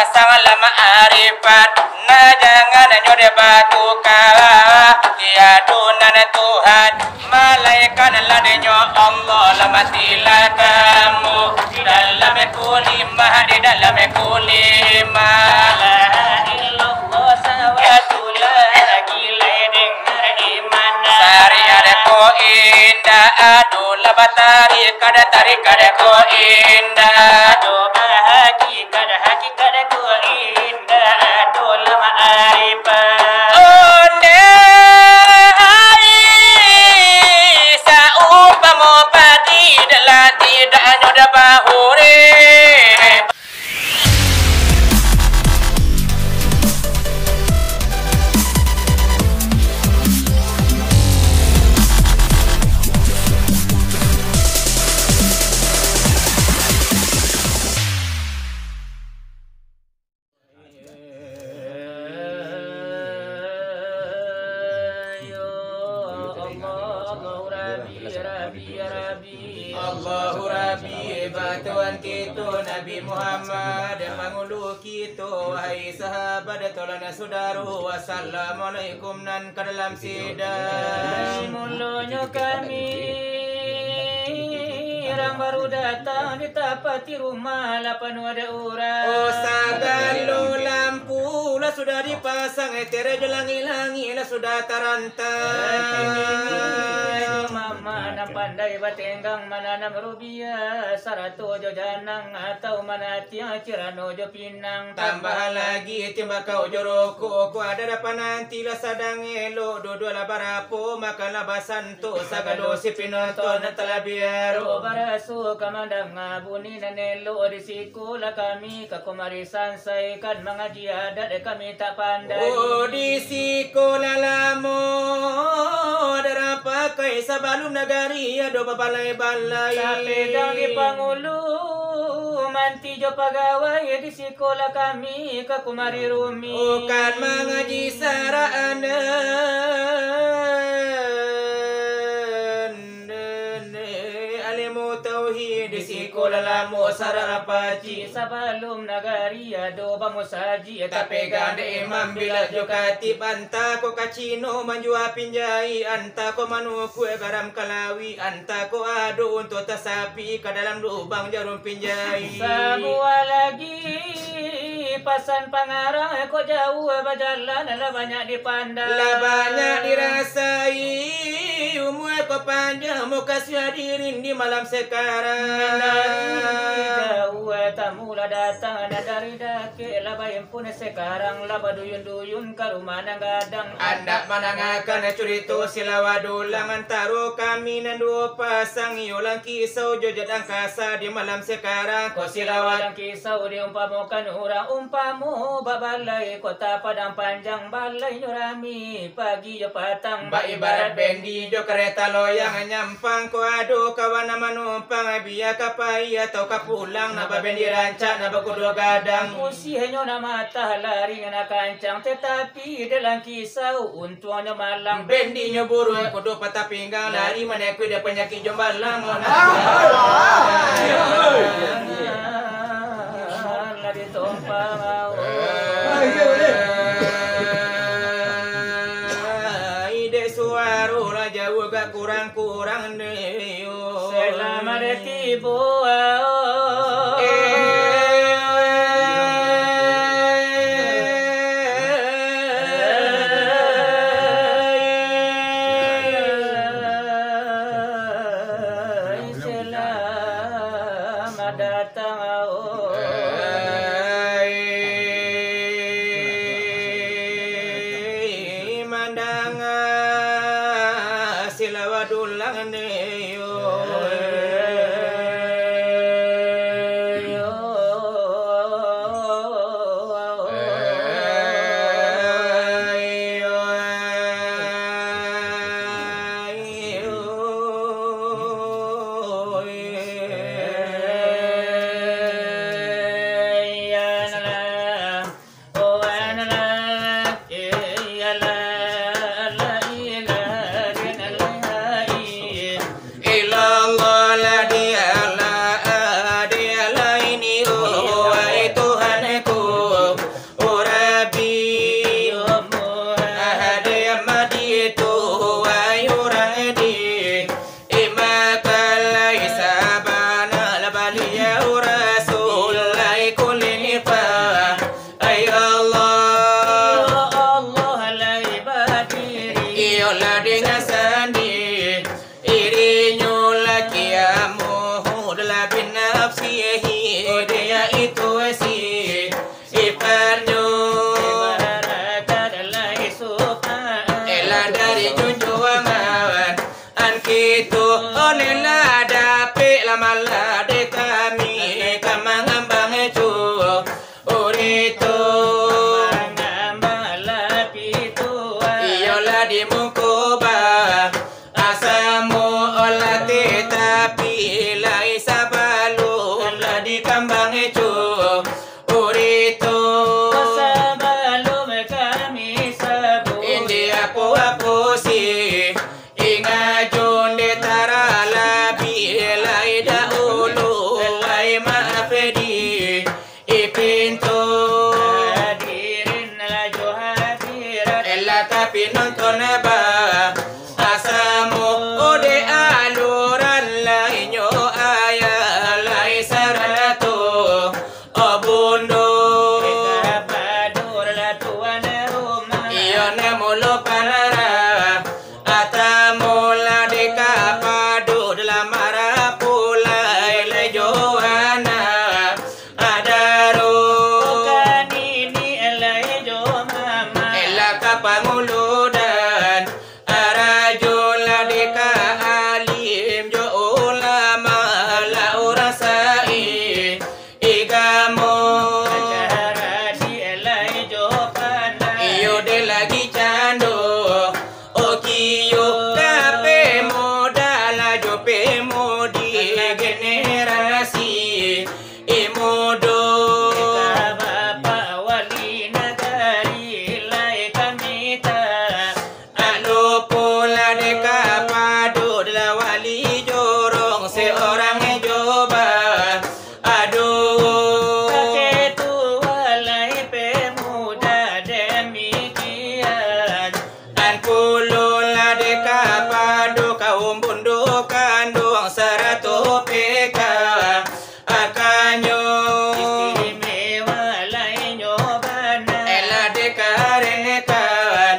pasang lama arifat na jangan nyode batu tiadunan Tuhan malaikat ladenya Allah lama tilakamu dalam kulimah di dalam kulimah la illallah sawatullah gilai dengar iman sari ada ko indah adu labatari kada tarik kada ko indah adu bahagi kada hakikat ko indah adu lama arifat onde ai saumpama padi dalam tidak nyoda bahuri Allahu Rabbi batuan kita Nabi Muhammad mangulu kita wahai sahabat tolana saudara wassalamualaikum nan ke dalam sidang mulanya kami orang baru datang ditapati rumah lapan ada orang oh sagalo lampu lah sudah dipasang tere jelangi-langi lah sudah tarantang mama na pandai batenggang mana na merubia sarato jo janang atau mana tiang cirano jo pinang tambah lagi timbakau joroko ko ada dapat nanti lah sadang elo dua lah barapo makan lah basanto sagalo si pinonton telah biaro baraso kamandang ngabuni nanelo di sikola kami kakumarisan say kan mga diadat kami tak pandai oh di sikola lamo darah pakai sabalum nagari ado balai-balai pedang di Pangulu manti jo pegawai di sekolah kami ke kumari rumi oh kan mengaji alimu tauhid di sekolah lamo sarapaci sabalum nagari ado bamusaji tapi gande imam bila jo katip anta ko kacino manjua pinjai anta ko manuku garam kalawi anta ko ado untuk tasapi ke dalam lubang jarum pinjai semua lagi pasan pangarang ko jauh berjalan lah banyak dipandang lah banyak dirasai umur ko panjang muka hadirin di malam sekarang jauh tamu lah datang dari dake lah bayam pun sekarang lah baduyun-duyun ke rumah nang gadang anda manangakan curito silawa dulang antaro kami nan dua pasang yolang kisau jojot angkasa di malam sekarang ko silawa dan kisau diumpamukan orang umpamu babalai kota padang panjang balai nyurami pagi jo patang ba ibarat bendi jo kereta loyang nyampang ko ado kawan manumpang biya kapai atau kapulang na bendi rancak na bakudo gadang usianya na mata lari na kancang tetapi dalam kisau untuannya malang bendinya buru kudo patah pinggang lari mana ku dia penyakit jombalang lari tompang ide suaru raja gak kurang-kurang deh selamat tiba la Ankitu olela dape la malade kami kamangambang ecu urito mangambala pitua iyola di mukoba asamu ola tetapi lai sabalu ola di kambang ecu urito sabalu kami sabu india po si ingajon de tarala bilai daulu lai maafedi ipinto hadirin la johadirat ella tapi nonton ba asamu ode aluran lainyo aya lai sarato obundo kapadur la tuane rumah iyo nemulo panara atamola de kapado de la marapula ele joana adaro kanini ele jo mama ela kapanguludan arajola de ka alim jo ulama la urasai igamo cara di ele jo pana iyo de lagi cando okiyo kape modala jope modi generasi imodo bapa wali nagari lai kamita alo pola de kapado de la wali jorong seorang ejoba aduh kaketu walai pemuda demikian dan pulola de kapado kaum bundo kandung sarato peka akanyo istimewa lainyo bana ela de karenekan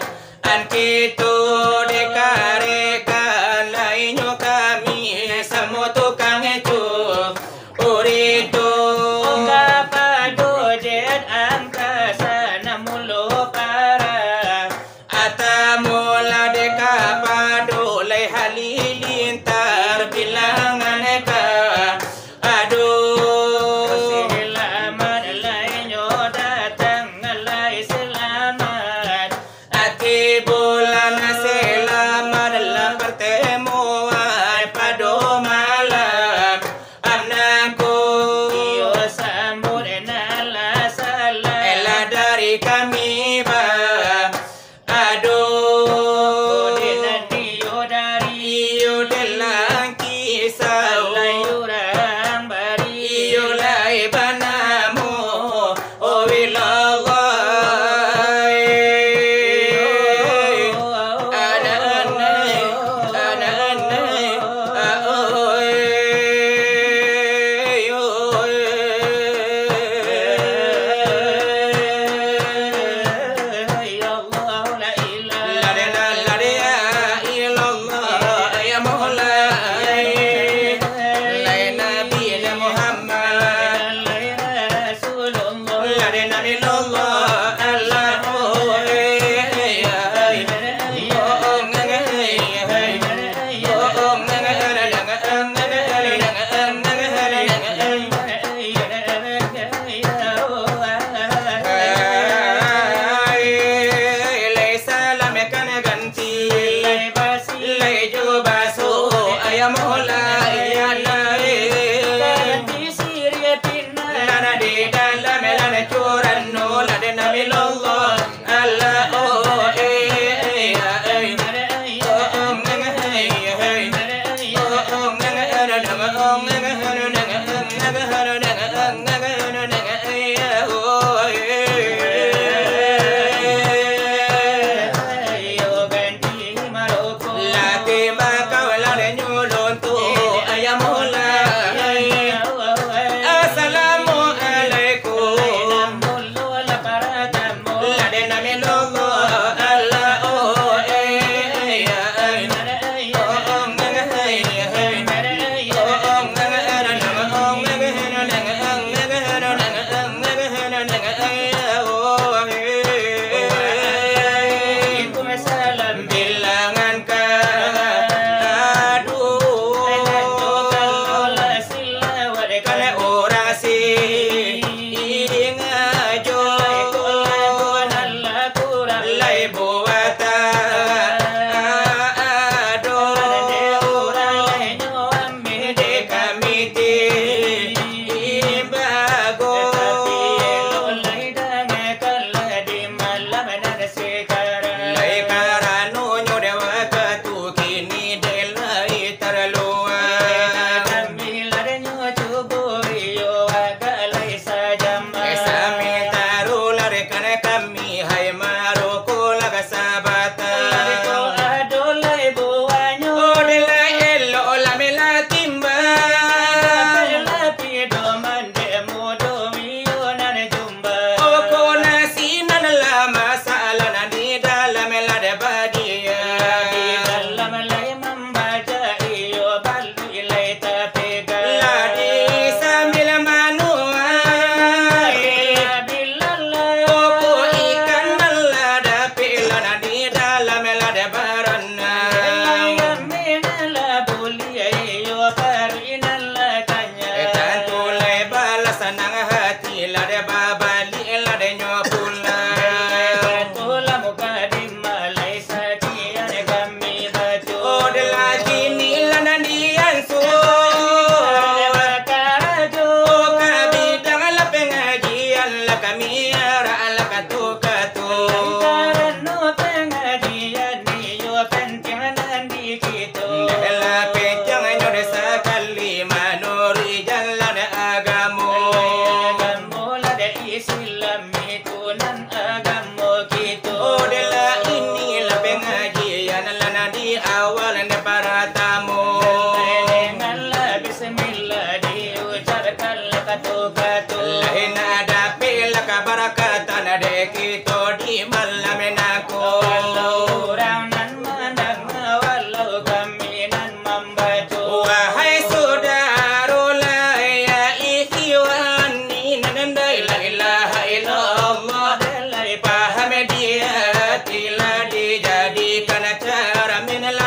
ankito de karekan lainyo kami samoto kangecu urito kapado jet angkasa namulo para atamola de kapado le halilin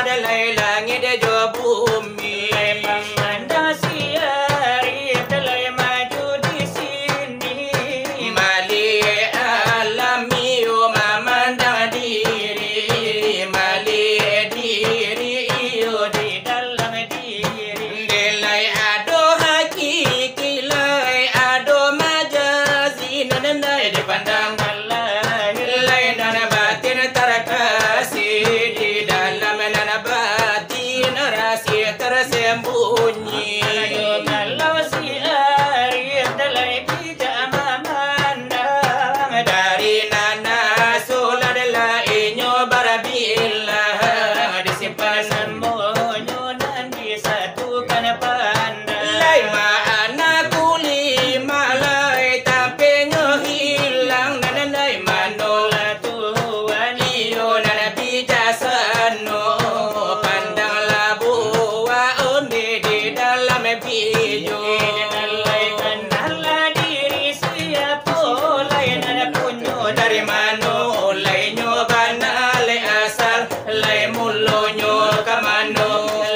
dalai langit jo bumi. Memandang siari dalai maju di sini. Mali alami yo memandang diri. Mali diri yo Di dalam diri. delai ado hakiki lai ado majazi nanai dipandang lai nana batin terkasih di dalam nana batin rahasia tersembunyi. Kalau siari dalai bijak memandang. Dari nana sola delai nyo barabillah disimpan Sembunyi dan disatukan pandang. lai mana kuli malai tapi nyo hilang nanai mano Tuhan iyo nana bijaksana pandang labuwa onde di dalam bijo. kenal diri siapa lain punyo Dari mano lai nyo bana lai asal lai mulo nyo kamano.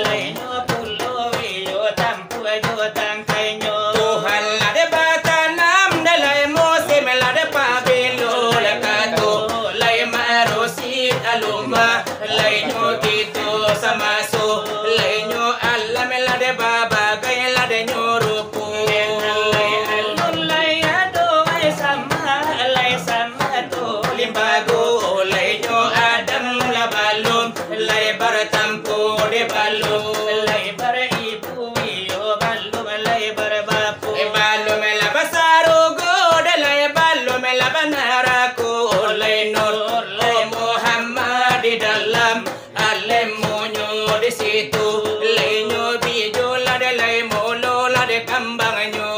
lainnya pulau iyo tampu jo tangkainya. Tuhan lade batanam dalai musim lade pabilo lakato lai marosid aluma lai nyo gitu samaso lai nyo alam lade babagai lade nyo rupu. Limbago lai nyo adam labalum lai bertampu de balum. Balum la basarugo dalai balum la banaraku lai nur Muhammad di dalam alemunyo di situ lai nyo bijo la dalai molo la de kambangnya.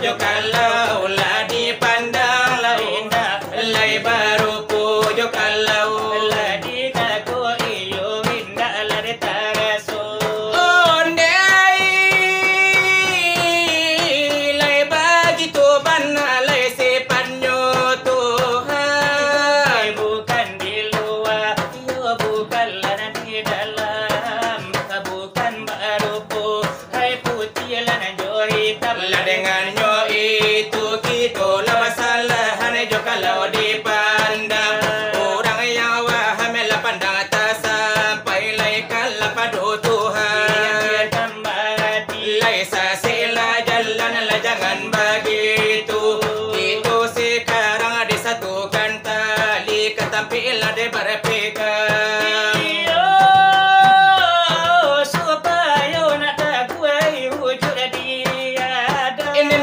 Jo kalau la dipandang la indah lai baru pujo kalau ondai lai begitu bana lai sepanyo Tuhan. Bukan di luar, yo bukanlah di dalam, bukan baru hai putih lana jo hitam. La dengannya itu kita la masalahan jo kalau dipandang orang yang waham la pandang atas sampai lai kala padu Tuhan. Lai sasila jalan la jangan begitu. Itu sekarang disatukan tali ketampi la de berpegang. Supaya nak takwai wujud diri ada. Ini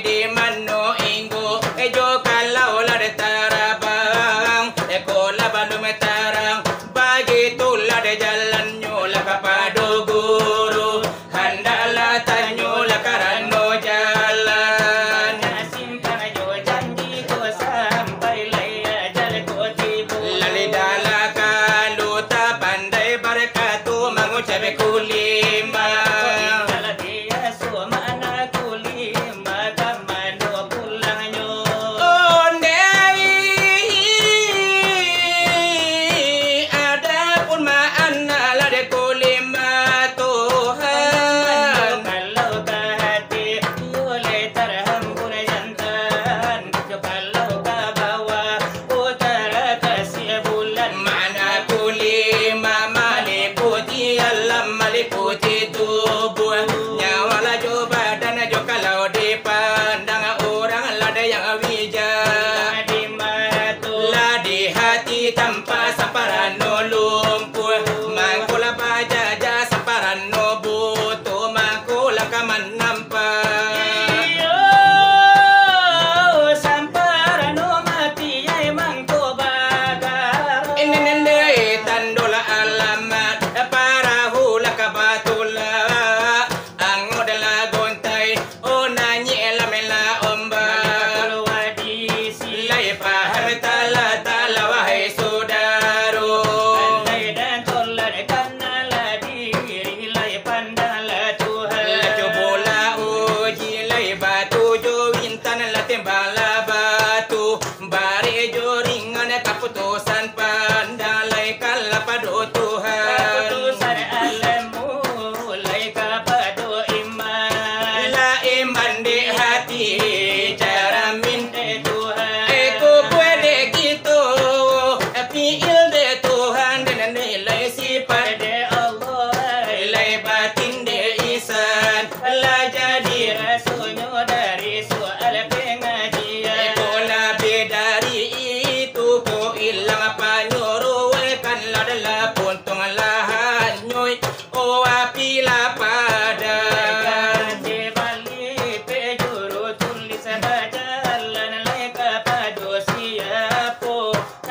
di mano inggo ejo kalau la de tarabang ekola bandung metarang begitu la de jalannya la kapado guru handala tanyo la karano jalan. Simpan jo janji ko sampai laya jal ko tibu. Lali dala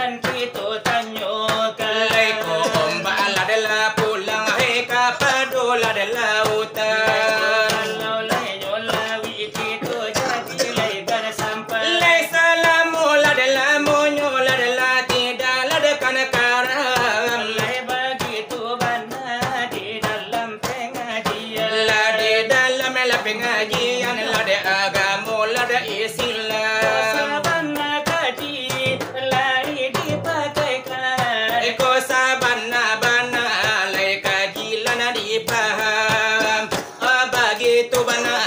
kan kita tanyakan. Laiko ombak adalah pulang hai kapado adalah hutan. Kalau layo lawi kita jadi laikan sampai. Lai salamu adalah monyo adalah tidak ladakan karam. Lai begitu bana di dalam pengajian. La di dalam pengajian lada agama lada Islam. Sabana kaji lai dipakaikan. Eko sabana bana lai kaji lana dipaham. Begitu bana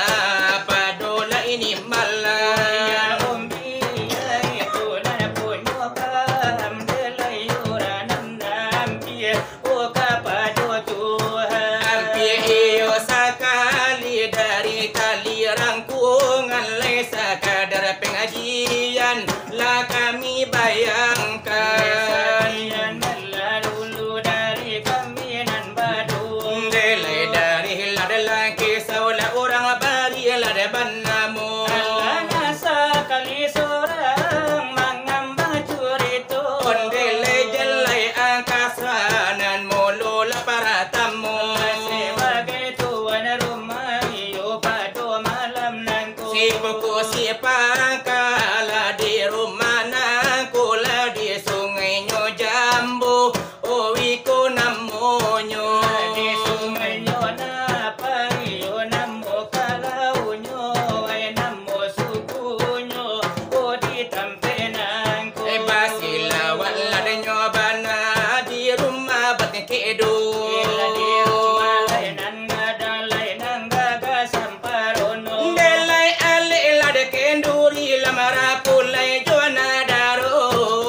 padola ini malam. Ya umbi ya itu nana punyo paham delai orang nampi o kapado Tuhan. Ampi iyo sakali dari kali rangkungan lai sakadar pengajian lah kami bayangkan. Yang lalu dari kami nan badung. Delai dari ladalah kisah lah orang bari ladaban namu. Alana sekali seorang mengambang curito. Ondele jelai angkasanan molola para tamu. Sebagai tuan rumah iyo padu malam nangku. Si buku si pangkala di rumah nangkula di sungai nyo jambu. Owi ko namonyo. Di sungai nyo napa iyo namo kalau nyo ay namo suku nyo. O di tampe nangku. Basila wala de nyo bana di rumah batin kedo. Ila di rumah lainan ngadalainan gaga samparono. Delai ale la de kenduri lamara pulai joana daro.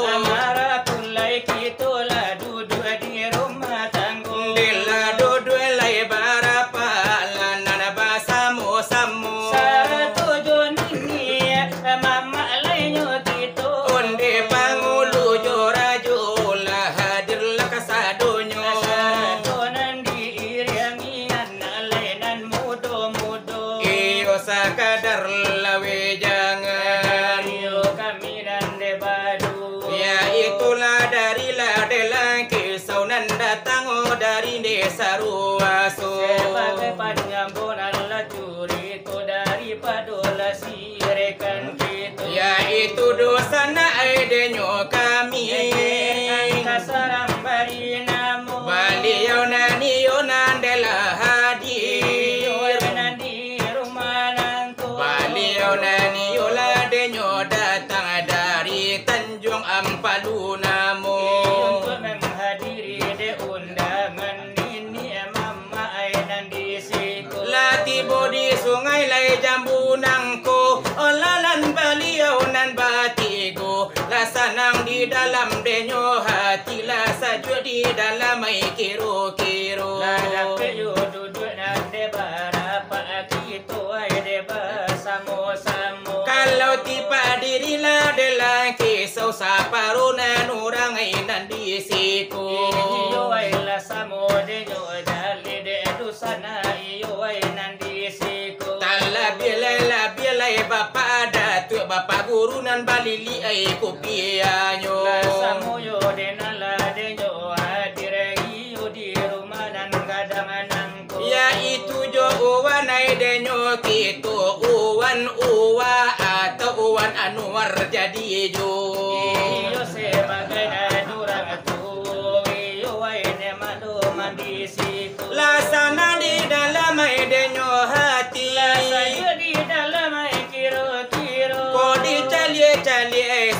Amara pulai kita lah duduk di rumah tanggung. Dela dodo lai barapa lanana basamu samu. Satu jonini mama lainyo tito. Onde pangulu jora jola hadir la kasadonyo. Satu nandi iriangian lainan mudo-mudo. Iyo sakadar lawe jangan. Iyo kami nande badu. Ya itulah dari ladelang kisau nan datang dari desa Ruaso. Sebagai penyambunan lah curito daripada lah sirekan kita. Yaitu dosa naidenyo kami. Kasarang bari namo. Baliau naniyo nandela hadir. Nandi rumah nangko. Baliau naniyo ladenyo datang dari Tanjung Ampadu namo. Untuk menghadiri de undangan ini mama ay nandi siku. Latibo di sungai lai jambu nangko. Olalan baliau nan batigo. Lasanang di dalam denyo hati. Lasaju di dalam ay kiro-kiro. Lada peyo duduk nande barapa kito ay de basamo-samo. Kalau tiba dirilah adalah kisau saparunan orang ay nandisiko. Iyo ay lasamo de yo dali de dusana iyo ay nandi siku. Talabilay bapa datu bapa guru nan balili ay kopianyo. Lasamo yo de nala de yo adire iyo di rumah nan kadang-kadang ko. Ya itu jo uwan ay denyo kito uwan uwa atau uwan anuar jadi jo. Iyo sebagai nanurang tu iyo ay ne mado mandi siku. Lasana di dalam ay denyo hati. Saya di dalam ay kiro-kiro. Ko di cali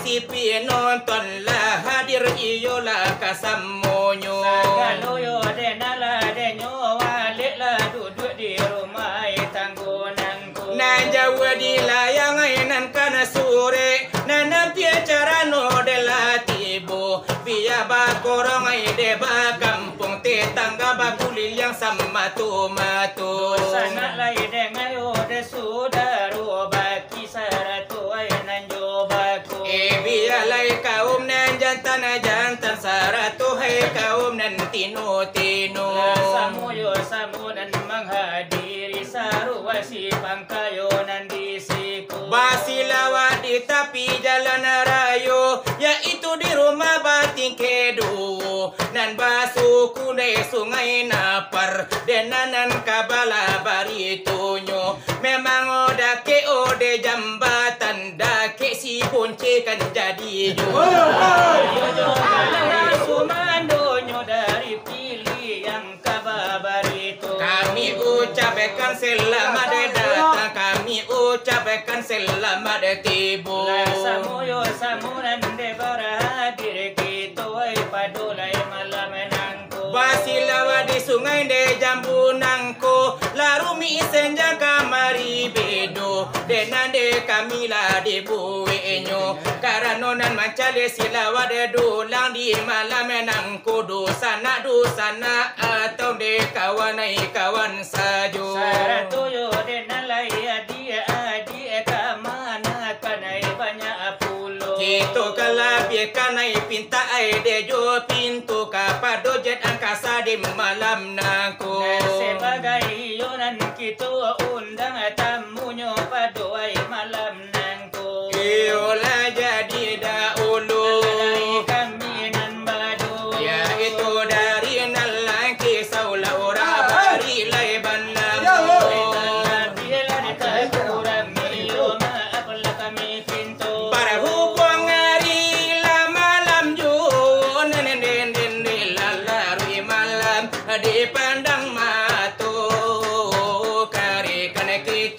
si pinonton lah hadir iyo lah kasamonyo. Sagaloyo de nala de nyowale la duduk di rumah tanggunanku. Nan jawa di layang ay nan kana sore. Nan pia cara no de la tibo. Pia ba korong ay de ba kampung te tangga ba kulil yang sama tomato. Sana lai de ngayo de sudaru baki saratu ay nanjobaku. Bialay kaum nan jantan saratu hay kaum nan tino-tino. Samuyo samunan menghadiri saruwasi pangkayo nandisiku. Basilawa di tepi jalan rayo, yaitu di rumah tingkedu nan basu kunai sungai napar denanan kabala baritonyo memang odake ode jambatan dake si ponce kan jadi jo sumandonyo dari pilih yang kababarito kami ucapkan selamat datang kami ucapkan selamat tiba samoyo samunan de barahadir kita wai padulai malam nangko basilawa di sungai de jambu nangko larumi senja kamari bedo denande kamila de buenyo karanonan mancale silawa de dulang di malam nangko dosana atau de kawanai kawan sajo saratoyo denalai adia kamana kanai banyak pulo kita kalapie kanai pinta ai de jo pintu kapado jet angkasa di malam nangko sebagai yonan kita undang tamunya padoai malam nangko iola jadi dahulu kami nan badu ya itu dari nalang kisah ora bari lai banang para hubung hari malam ju lalari malam di pandang matu kari kane kita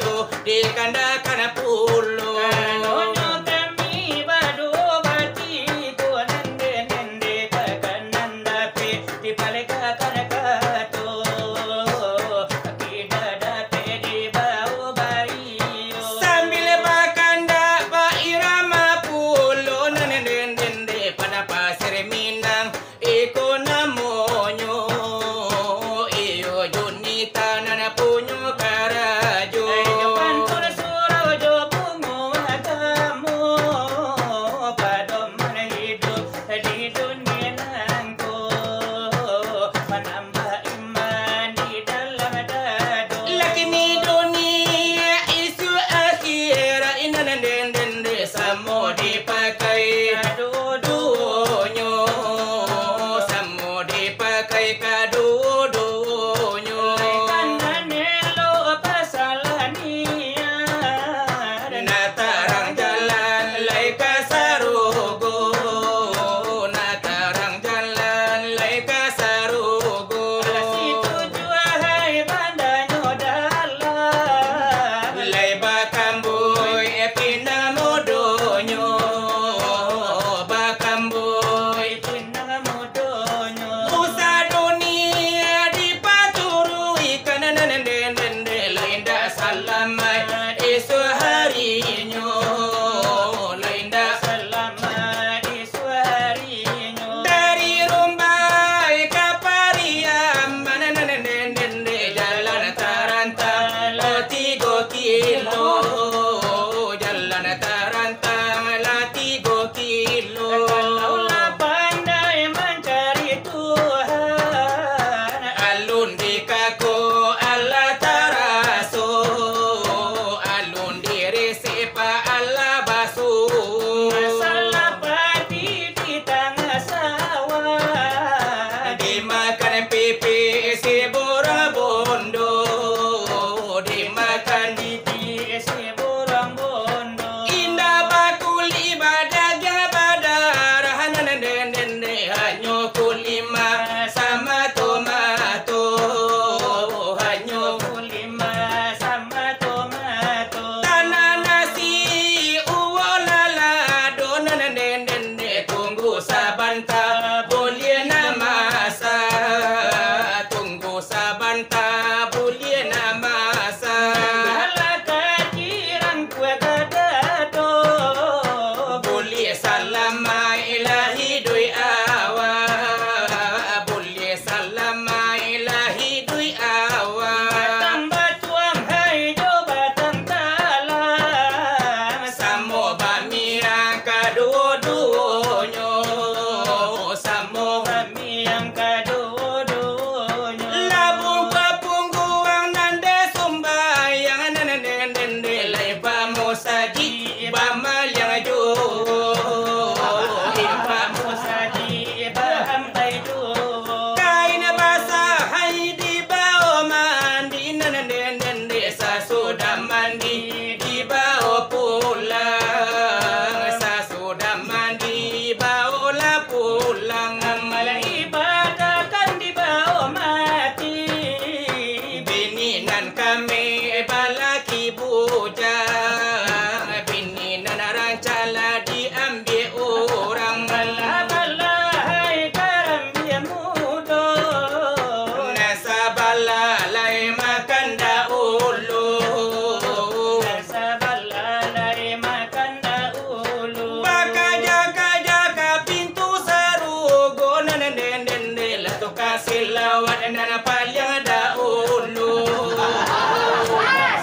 nana palyang dahulu.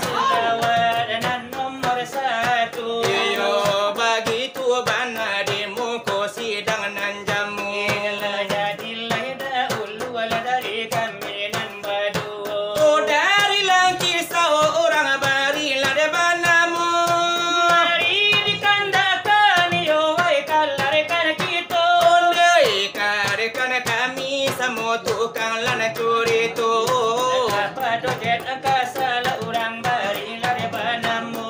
Silawanan nomor 1. Iyo begitu bana di muko sidang nan jamu. Jadilah dahulu wala dari kami nan badu. Oh dari langki seorang barilah de banamu. Mari dikandakan yo wai kalarekan kita. Ondei karekan kami sama tukang lana curi tu. Apa dojet angkasa la urang barilah de banamu.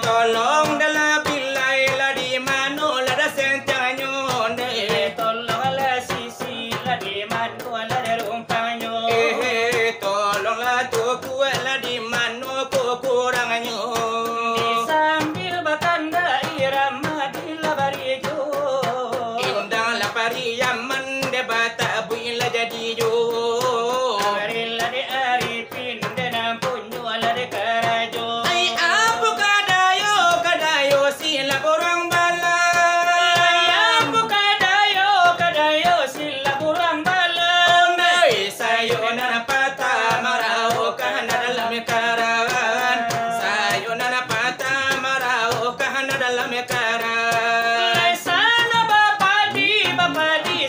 Tolong dalam bilai lah di mano lah dah sentangnya ondei. Tolonglah sisi la di manu la de rumpangnya. Tolonglah tuku lah di mano ku kurangnya. Sambil bakanda irama di labarijo. Indah lah pariaman de bata builah jadi jo. Amarilla de arifin de nampunyo la de karajo. Ay apo kadayo sila borang bala. Ayam kadayo sila kurang bala. Ondei sayonara patah marau kahana dalam karan. Sayonara patah marau kahana dalam karan. Sana bapa di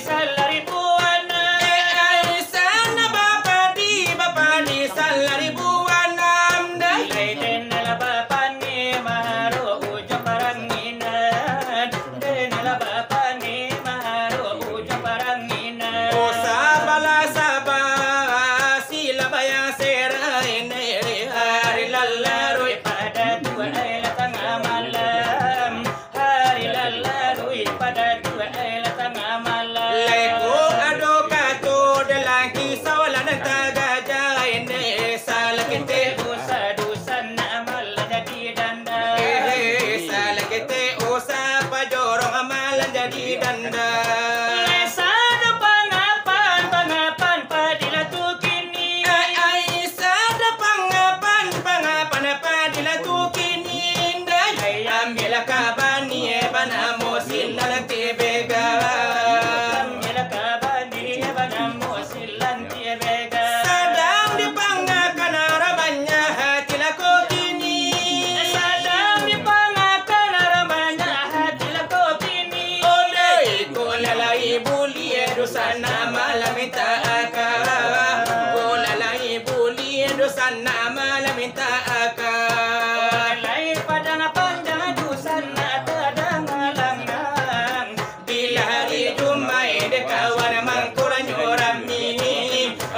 salari buana. Ay sana bapa di salari buanam dai. Lain la bapa ni maharo ujo paranginan. La bapa ni maharo ujo paranginan. O sabala sabah sila bayang serai nere hari lalaroi. Pada tua la tengah malam. Hari lalarui pada tua la tengah malam. Leko ado kato dalang kisah walan tagajai ne salakete. Dosa-dosa amal jadi danda. Salakete osa pajorong amalan jadi danda. Sada pangapan padila tu kini. Ay sada pangapan padila tu kini dai. Ambil kabani banamo silang tebega. Mila kabani banamu silan tiebega. Sadang dipangakan arabanya hati lako kini. Sadang dipangakan ramanya hati lako kini. Ondei ko lalai buli dosa nama minta akal. Ko lalai buli dosa nama minta akal. Lai padang panjang dusan tadang langang. Bila hari Jumai de kawan mangkuran nyorami.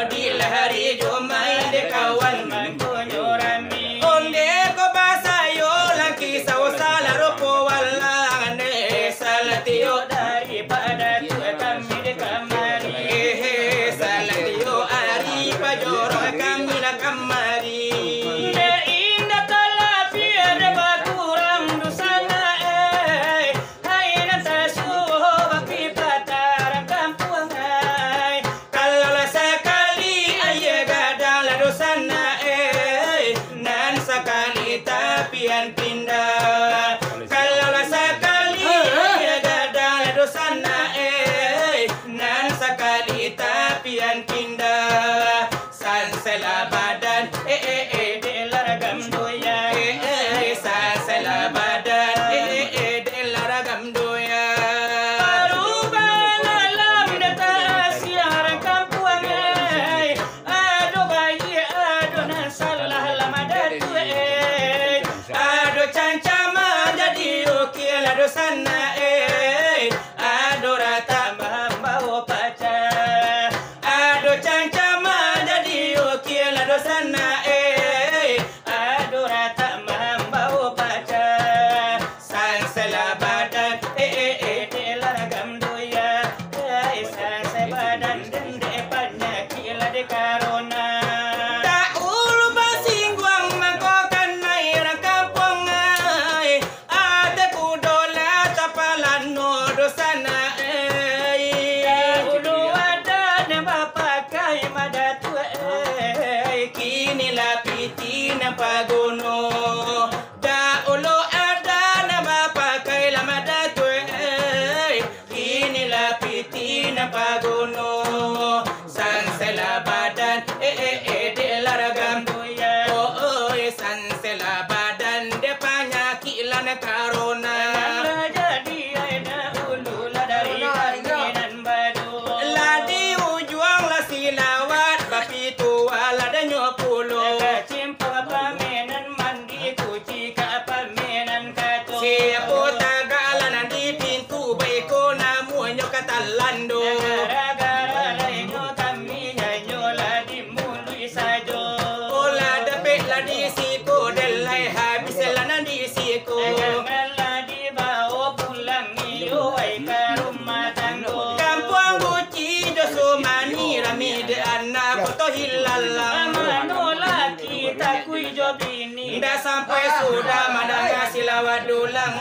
Bila hari Jumai de kawan Konyorami. onde ko basayo laki sausala ropo walane salatio Daripada tua kami di kamari. salatio ari pajoro kami la kamari. De indah talapia de bakurang dusana hai nanta suho bapi patarang kampung hai. Kalau sekali aye gadala dosana nan sekali tapian pindah. Kalau sekali aye gadala dosana nan sekali tapian pindah. Sansela badan De laragam doya. sansela badan de laragam doya. Paruban alam data siarang kampung hai. Ado bayi ado nan salah lamadat Ado cancama jadi ukil ado sana ado rata bawa paca. ado cancama jadi ukil ado sana Ado rata bawa paca. sansela badan De laragam doya. San sebadan dan de padnya kila de karona. Taul basingguang mangkokan naira kampung ate kudola tapalan no dosana Ulu ada ne bapa kai madatu kini lapiti na pagono da ulo ada na mapakai lama datu kini lapiti na pagono sansela Tidak sampai sudah mendengar silawat dulang